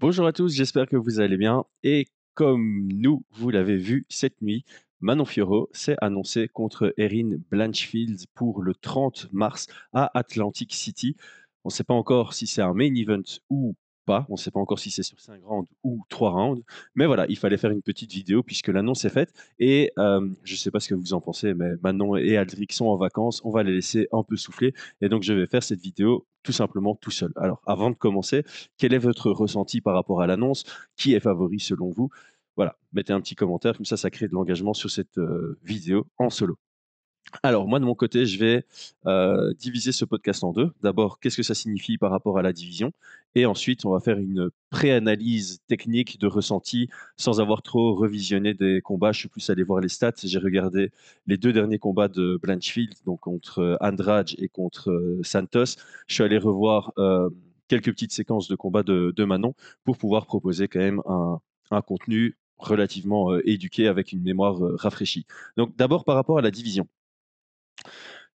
Bonjour à tous, j'espère que vous allez bien. Et comme nous, vous l'avez vu cette nuit, Manon Fiorot s'est annoncée contre Erin Blanchfield pour le 30 mars à Atlantic City. On ne sait pas encore si c'est un main event ou pas. On ne sait pas encore si c'est sur 5 rounds ou 3 rounds. Mais voilà, il fallait faire une petite vidéo puisque l'annonce est faite. Et je ne sais pas ce que vous en pensez, mais Manon et Aldric sont en vacances. On va les laisser un peu souffler. Et donc, je vais faire cette vidéo tout simplement tout seul. Alors, avant de commencer, quel est votre ressenti par rapport à l'annonce? Qui est favori selon vous? Voilà, mettez un petit commentaire, comme ça crée de l'engagement sur cette vidéo en solo. Alors, moi, de mon côté, je vais diviser ce podcast en deux. D'abord, qu'est-ce que ça signifie par rapport à la division? Et ensuite, on va faire une pré-analyse technique de ressenti sans avoir trop revisionné des combats. Je suis plus allé voir les stats. J'ai regardé les deux derniers combats de Blanchfield, donc contre Andrade et contre Santos. Je suis allé revoir quelques petites séquences de combats de Manon pour pouvoir proposer quand même un contenu relativement éduqué avec une mémoire rafraîchie. Donc, d'abord, par rapport à la division.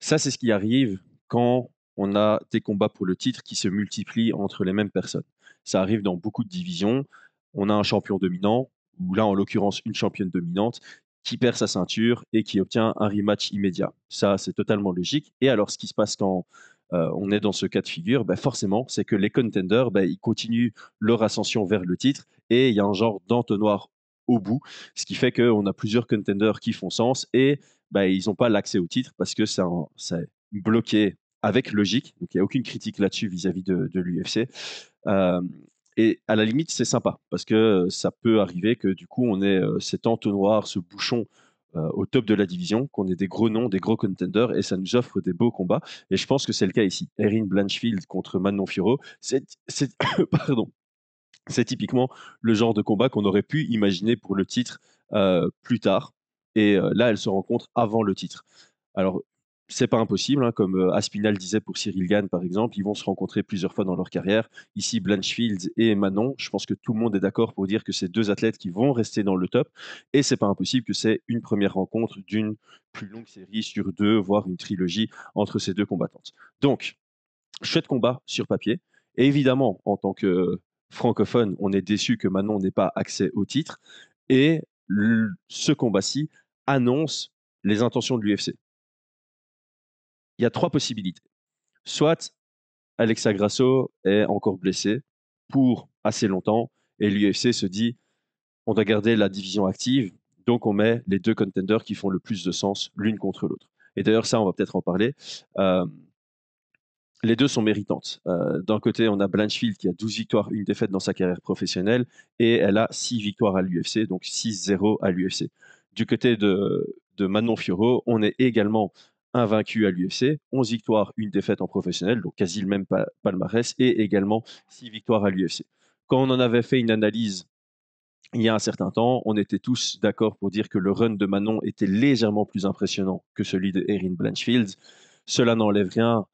Ça, c'est ce qui arrive quand on a des combats pour le titre qui se multiplient entre les mêmes personnes. Ça arrive dans beaucoup de divisions. On a un champion dominant, ou là, en l'occurrence, une championne dominante, qui perd sa ceinture et qui obtient un rematch immédiat. Ça, c'est totalement logique. Et alors, ce qui se passe quand on est dans ce cas de figure, ben forcément, c'est que les contenders, ben, ils continuent leur ascension vers le titre et il y a un genre d'entonnoir au bout, ce qui fait qu'on a plusieurs contenders qui font sens et bah, ils n'ont pas l'accès au titre parce que c'est bloqué avec logique. Donc, il n'y a aucune critique là-dessus vis-à-vis de l'UFC. Euh, et à la limite, c'est sympa parce que ça peut arriver que du coup, on ait cet entonnoir, ce bouchon au top de la division, qu'on ait des gros noms, des gros contenders et ça nous offre des beaux combats. Et je pense que c'est le cas ici. Erin Blanchfield contre Manon Fiorot, pardon, c'est typiquement le genre de combat qu'on aurait pu imaginer pour le titre plus tard. Et là, elles se rencontrent avant le titre. Alors, c'est pas impossible, hein, comme Aspinal disait pour Cyril Gane, par exemple, ils vont se rencontrer plusieurs fois dans leur carrière. Ici, Blanchfield et Manon, je pense que tout le monde est d'accord pour dire que c'est deux athlètes qui vont rester dans le top. Et c'est pas impossible que c'est une première rencontre d'une plus longue série sur deux, voire une trilogie entre ces deux combattantes. Donc, chouette combat sur papier. Et évidemment, en tant que francophone, on est déçu que Manon n'ait pas accès au titre. Et ce combat-ci annonce les intentions de l'UFC. Il y a trois possibilités. Soit Alexa Grasso est encore blessée pour assez longtemps et l'UFC se dit on doit garder la division active, donc on met les deux contenders qui font le plus de sens l'une contre l'autre. Et d'ailleurs, ça, on va peut-être en parler. Euh, les deux sont méritantes. D'un côté, on a Blanchfield qui a 12 victoires, une défaite dans sa carrière professionnelle, et elle a 6 victoires à l'UFC, donc 6-0 à l'UFC. Du côté de Manon Fiorot, on est également invaincu à l'UFC, 11 victoires, une défaite en professionnel, donc quasi le même palmarès, et également 6 victoires à l'UFC. Quand on en avait fait une analyse il y a un certain temps, on était tous d'accord pour dire que le run de Manon était légèrement plus impressionnant que celui de Erin Blanchfield. Cela n'enlève rien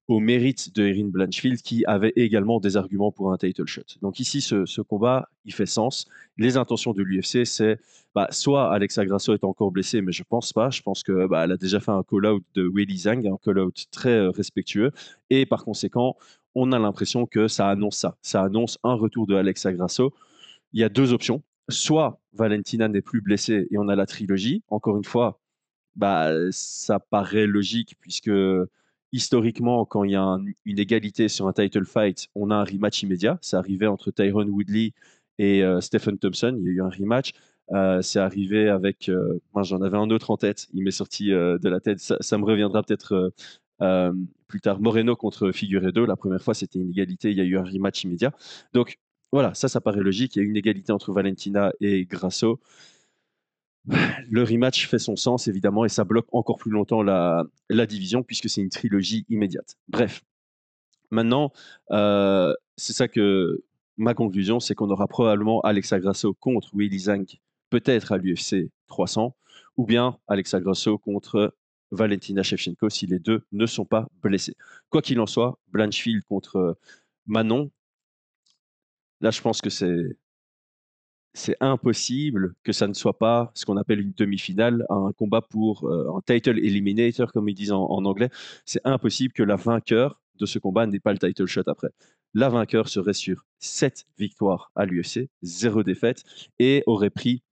au mérite de Erin Blanchfield qui avait également des arguments pour un title shot. Donc ici, ce combat, il fait sens. Les intentions de l'UFC, c'est soit Alexa Grasso est encore blessée, mais je pense pas. Je pense que elle a déjà fait un call-out de Weili Zhang, un call-out très respectueux. Et par conséquent, on a l'impression que ça annonce ça. Ça annonce un retour de Alexa Grasso. Il y a deux options. Soit Valentina n'est plus blessée et on a la trilogie. Encore une fois, ça paraît logique puisque historiquement, quand il y a une égalité sur un title fight, on a un rematch immédiat. C'est arrivé entre Tyrone Woodley et Stephen Thompson. Il y a eu un rematch. C'est arrivé avec. Moi, j'en avais un autre en tête. Il m'est sorti de la tête. Ça me reviendra peut-être plus tard. Moreno contre Figueiredo. La première fois, c'était une égalité. Il y a eu un rematch immédiat. Donc, voilà, ça paraît logique. Il y a une égalité entre Valentina et Grasso. Le rematch fait son sens, évidemment, et ça bloque encore plus longtemps la division, puisque c'est une trilogie immédiate. Bref, maintenant, c'est ça que ma conclusion, c'est qu'on aura probablement Alexa Grasso contre Weili Zhang, peut-être à l'UFC 300, ou bien Alexa Grasso contre Valentina Shevchenko si les deux ne sont pas blessés. Quoi qu'il en soit, Blanchfield contre Manon, là, je pense que c'est impossible que ça ne soit pas ce qu'on appelle une demi-finale, un combat pour un title eliminator, comme ils disent en anglais. C'est impossible que la vainqueur de ce combat n'ait pas le title shot après. la vainqueur serait sur 7 victoires à l'UFC, 0 défaite, et aurait pris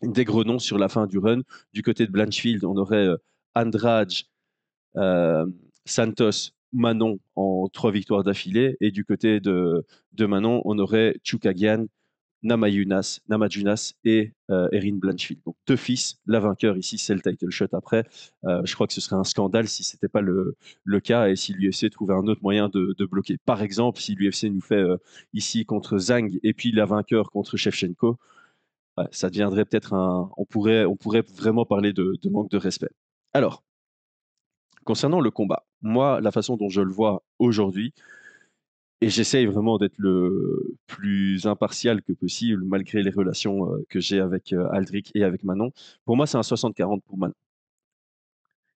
des gros noms sur la fin du run. Du côté de Blanchfield, on aurait Andrade, euh, Santos, Manon en 3 victoires d'affilée. Et du côté de Manon, on aurait Chukagian, Namajunas et Erin Blanchfield. Donc 2 fils. La vainqueur ici, c'est le title shot après. Je crois que ce serait un scandale si ce n'était pas le cas et si l'UFC trouvait un autre moyen de bloquer. Par exemple, si l'UFC nous fait ici contre Zhang et puis la vainqueur contre Shevchenko, ouais, ça deviendrait peut-être un. On pourrait vraiment parler de manque de respect. Alors, concernant le combat, moi, la façon dont je le vois aujourd'hui, et j'essaye vraiment d'être le plus impartial que possible, malgré les relations que j'ai avec Aldric et avec Manon. Pour moi, c'est un 60-40 pour Manon.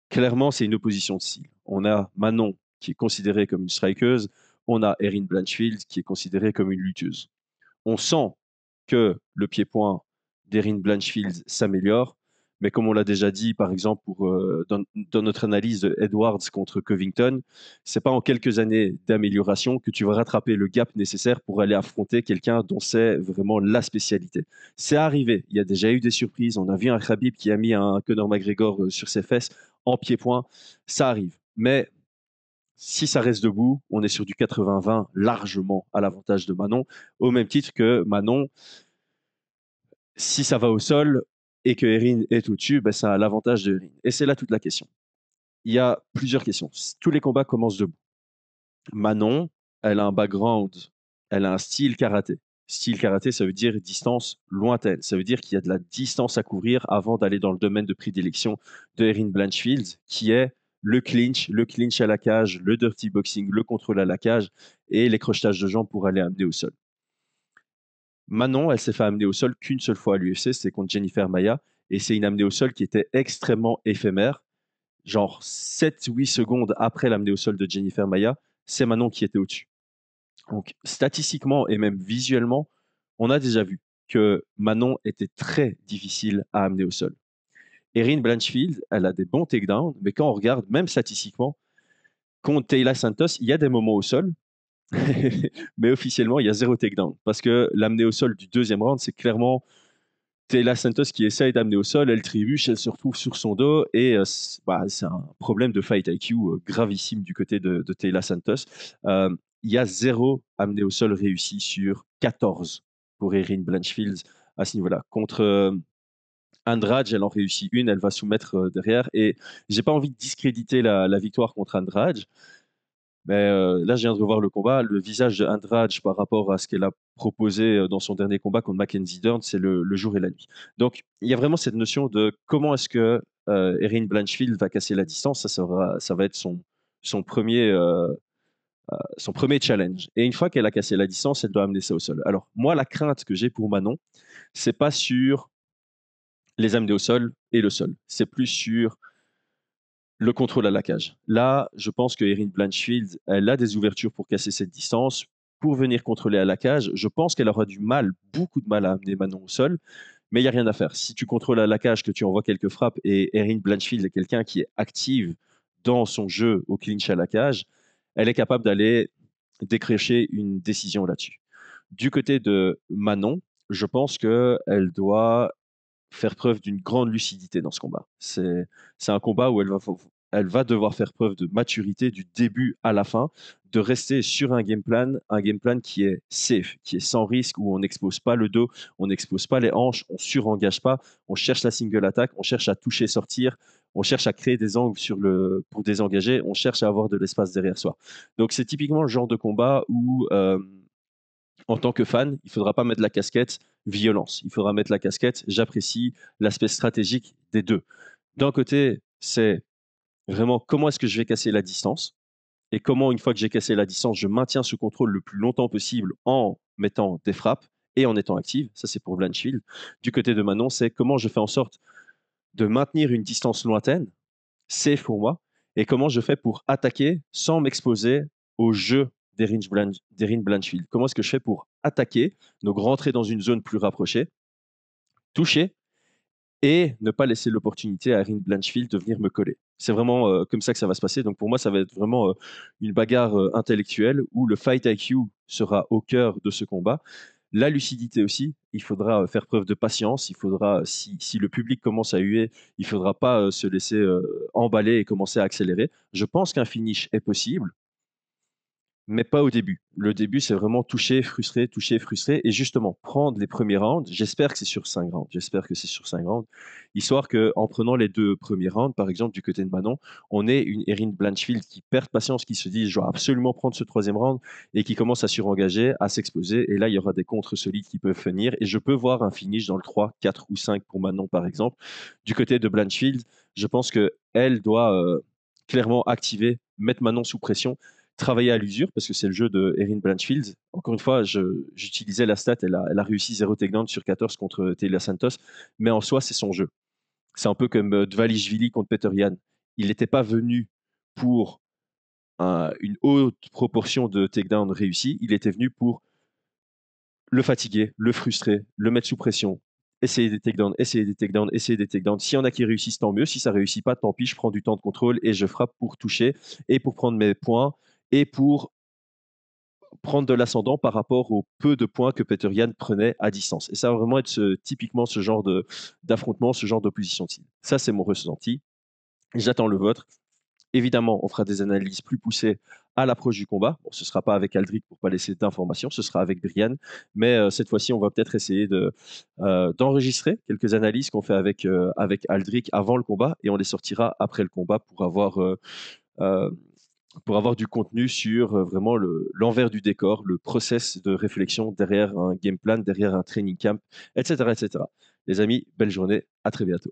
Clairement, c'est une opposition de style. On a Manon qui est considérée comme une strikeuse, on a Erin Blanchfield qui est considérée comme une lutteuse. On sent que le pied-point d'Erin Blanchfield s'améliore, mais comme on l'a déjà dit, par exemple, dans notre analyse de Edwards contre Covington, c'est pas en quelques années d'amélioration que tu vas rattraper le gap nécessaire pour aller affronter quelqu'un dont c'est vraiment la spécialité. C'est arrivé, il y a déjà eu des surprises. On a vu un Khabib qui a mis un Conor McGregor sur ses fesses en pied-point, ça arrive. Mais si ça reste debout, on est sur du 80-20 largement à l'avantage de Manon, au même titre que Manon, si ça va au sol et que Erin est au-dessus, ben ça a l'avantage de Erin. Et c'est là toute la question. Il y a plusieurs questions. Tous les combats commencent debout. Manon, elle a un background, elle a un style karaté. Style karaté, ça veut dire distance lointaine. Ça veut dire qu'il y a de la distance à couvrir avant d'aller dans le domaine de prédilection de Erin Blanchfield, qui est le clinch à la cage, le dirty boxing, le contrôle à la cage et les crochetages de jambes pour aller amener au sol. Manon, elle s'est fait amener au sol qu'une seule fois à l'UFC, c'était contre Jennifer Maia, et c'est une amenée au sol qui était extrêmement éphémère. Genre 7-8 secondes après l'amenée au sol de Jennifer Maia, c'est Manon qui était au-dessus. Donc, statistiquement et même visuellement, on a déjà vu que Manon était très difficile à amener au sol. Erin Blanchfield, elle a des bons takedowns, mais quand on regarde, même statistiquement, contre Taylor Santos, il y a des moments au sol, mais officiellement, il y a 0 takedown. Parce que l'amener au sol du deuxième round, c'est clairement Taylor Santos qui essaye d'amener au sol, elle trébuche, elle se retrouve sur son dos, et c'est un problème de fight IQ gravissime du côté de Taylor Santos. Euh, il y a 0 amené au sol réussi sur 14 pour Erin Blanchfield à ce niveau-là. Contre Andrade, elle en réussit une, elle va soumettre derrière. Et j'ai pas envie de discréditer la victoire contre Andrade, mais là, je viens de revoir le combat. Le visage de Andrade par rapport à ce qu'elle a proposé dans son dernier combat contre Mackenzie Dern, c'est le jour et la nuit. Donc, il y a vraiment cette notion de comment est-ce que Erin Blanchfield va casser la distance. Ça va être son premier challenge. Et une fois qu'elle a cassé la distance, elle doit amener ça au sol. Alors, moi, la crainte que j'ai pour Manon, c'est pas sur les amener au sol et le sol. C'est plus sur le contrôle à la cage. Là, je pense que Erin Blanchfield, elle a des ouvertures pour casser cette distance, pour venir contrôler à la cage. Je pense qu'elle aura du mal, beaucoup de mal à amener Manon au sol, mais il n'y a rien à faire. Si tu contrôles à la cage, que tu envoies quelques frappes, et Erin Blanchfield est quelqu'un qui est active dans son jeu au clinch à la cage, elle est capable d'aller décrocher une décision là-dessus. Du côté de Manon, je pense qu'elle doit faire preuve d'une grande lucidité dans ce combat. C'est un combat où elle va devoir faire preuve de maturité du début à la fin, de rester sur un game plan qui est safe, qui est sans risque, où on n'expose pas le dos, on n'expose pas les hanches, on surengage pas, on cherche la single attack, on cherche à toucher, sortir, on cherche à créer des angles pour désengager, on cherche à avoir de l'espace derrière soi. Donc c'est typiquement le genre de combat où en tant que fan, il ne faudra pas mettre la casquette violence. Il faudra mettre la casquette j'apprécie l'aspect stratégique des deux. D'un côté, c'est vraiment comment est-ce que je vais casser la distance et comment, une fois que j'ai cassé la distance, je maintiens ce contrôle le plus longtemps possible en mettant des frappes et en étant active. Ça, c'est pour Blanchfield. Du côté de Manon, c'est comment je fais en sorte de maintenir une distance lointaine, safe pour moi, et comment je fais pour attaquer sans m'exposer au jeu d'Erin Blanchfield. Comment est-ce que je fais pour attaquer, donc rentrer dans une zone plus rapprochée, toucher et ne pas laisser l'opportunité à Erin Blanchfield de venir me coller. C'est vraiment comme ça que ça va se passer. Donc pour moi, ça va être vraiment une bagarre intellectuelle où le fight IQ sera au cœur de ce combat. La lucidité aussi, il faudra faire preuve de patience. Il faudra, si le public commence à huer, il ne faudra pas se laisser emballer et commencer à accélérer. Je pense qu'un finish est possible, mais pas au début. Le début, c'est vraiment toucher, frustré et justement prendre les premiers rounds. J'espère que c'est sur 5 rounds. J'espère que c'est sur 5 rounds. Histoire qu'en prenant les 2 premiers rounds, par exemple, du côté de Manon, on ait une Erin Blanchfield qui perd patience, qui se dit: «Je dois absolument prendre ce troisième round» et qui commence à surengager, à s'exposer et là, il y aura des contres solides qui peuvent venir et je peux voir un finish dans le 3, 4 ou 5 pour Manon, par exemple. Du côté de Blanchfield, je pense qu'elle doit, clairement activer, mettre Manon sous pression, travailler à l'usure parce que c'est le jeu de Erin Blanchfield. Encore une fois, j'utilisais la stat, elle a réussi 0 takedown sur 14 contre Taylor Santos, mais en soi, c'est son jeu. C'est un peu comme Dvalishvili contre Peter Yan. Il n'était pas venu pour une haute proportion de takedown réussis, il était venu pour le fatiguer, le frustrer, le mettre sous pression, essayer des takedowns, essayer des takedowns, essayer des takedowns. S'il y en a qui réussissent, tant mieux. Si ça réussit pas, tant pis, je prends du temps de contrôle et je frappe pour toucher et pour prendre mes points et pour prendre de l'ascendant par rapport au peu de points que Peter Yan prenait à distance. Et ça va vraiment être typiquement ce genre d'affrontement, ce genre d'opposition de style. Ça, c'est mon ressenti. J'attends le vôtre. Évidemment, on fera des analyses plus poussées à l'approche du combat. Bon, ce ne sera pas avec Aldric pour ne pas laisser d'informations, ce sera avec Brian. Mais cette fois-ci, on va peut-être essayer d'enregistrer quelques analyses qu'on fait avec Aldric avant le combat et on les sortira après le combat euh, pour avoir du contenu sur vraiment l'envers du décor, le process de réflexion derrière un game plan, derrière un training camp, etc., etc. Les amis, belle journée, à très bientôt.